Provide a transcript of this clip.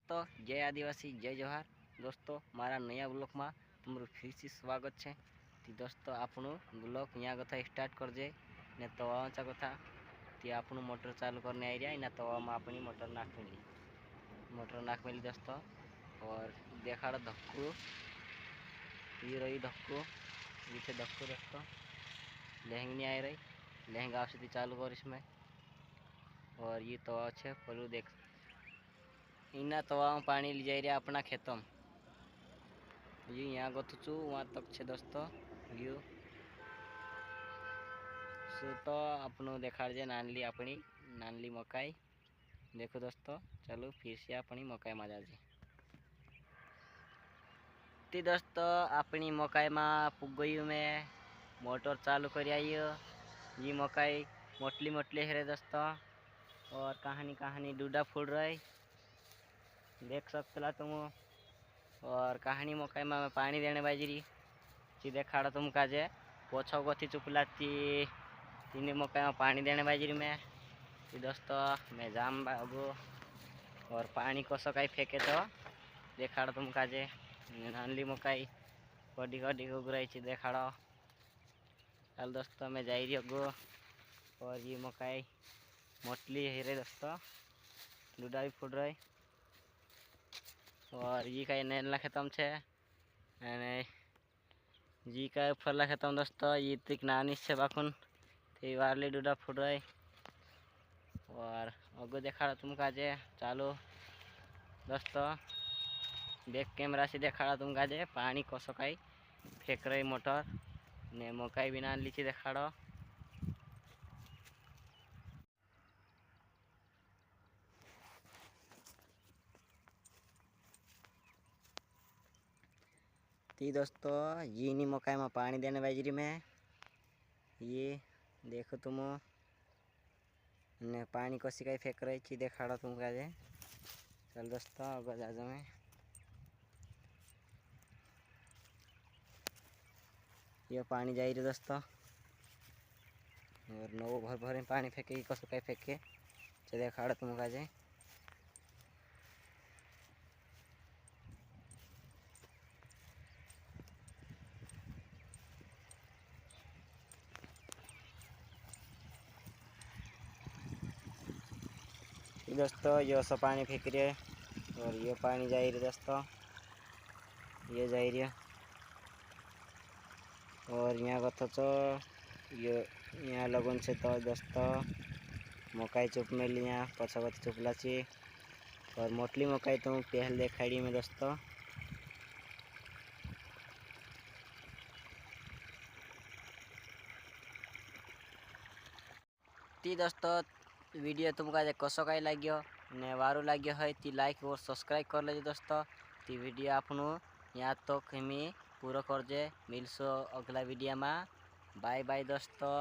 दोस्तों, जय आदिवासी जय जोहार। दोस्तों मारा नया ब्लॉग में तमरु फिर से स्वागत है। तो दोस्तों आपनु ब्लॉग यहाँ कथा स्टार्ट कर दे ने तवा कथा ती आपनु मोटर चालू करने आई रहा ना तवा में अपनी मोटर नाख मिली दोस्तों। और देखा धक्कू ये रही धक्कू पीछे धक्कू दोस्तों लहंग नहीं आई रही लहंग आवश्यक चालू कर इसमें। और ये तवा है पलू देख इना तवा में पानी ली जाए अपना खेतों में। ये यहाँ गथु छू वहाँ तक है दोस्तों व्यू तो अपनों देखा नानली अपनी नानली मकाई देखो दोस्तों। चलो फिर से अपनी मकाई में जाजे ती दोस्तों अपनी मकाई में पुग गई मैं मोटर चालू कर आई। ये मकाई मोटली मोटली है दोस्तों और कहानी डूडा फूल रही देख सकते तुम। और कहानी मकाई में मैं पानी देने बाजरी ची देखाड़ा तुम काजे पोछो गथी चुपला तीन मकाई में पानी देने बाजरी में दोस्तों मैं जाम बागो। और पानी को सकाई फेंके तो देखाड़ा तुम काजे नानली मकाई कड़ी कड़ी उगराई ची देखाड़ो। कल दोस्तों मैं जाई रही गो। और ये मकाई मोटली है रे दोस्तों डूडा भी फूट रही। और ये कई नैनला खेतम छे जी का फरला खेतम दोस्तों ये तिक नानी से बाखुन ते वारली डूडा फूट रही। और अगो देखा तुम काजे चालू दोस्तों बैक कैमरा से देखा तुम काजे पानी कसो काई फेंक रही मोटर ने मकाई भी नान लीची देखाड़ो। ती दोस्तों ये नहीं मकाई में पानी देने बाजरी में ये देखो तुम ने पानी कसी का फेंक रही थी देखाड़ो तुम काजे। चल दोस्तों अगर जाजो में ये पानी जा रही दोस्तों। और नौ भर भर पानी फेंके कसो का फेंके चल देखाड़ो तुम काजे। दोस्तों ये सो पानी फेंक रही है और ये पानी जा रही दोस्तों ये जा रही है। और यहाँ कथो तो ये यहाँ लगन से तो दोस्तों मकाई चुप में लिया पछापति चुपला ची। और मोटली मकाई तो पहल देखाड़ी में दोस्तों। ती दोस्तों वीडियो तुमका कसो काई लाग्यो ने वारू लाग्यो है ती लाइक और सब्सक्राइब कर लेजो दोस्तों। ती वीडियो आपनु यहाँ तक हमी पूरा कर जे मिलसो अगला वीडियो में। बाय बाय दोस्तों।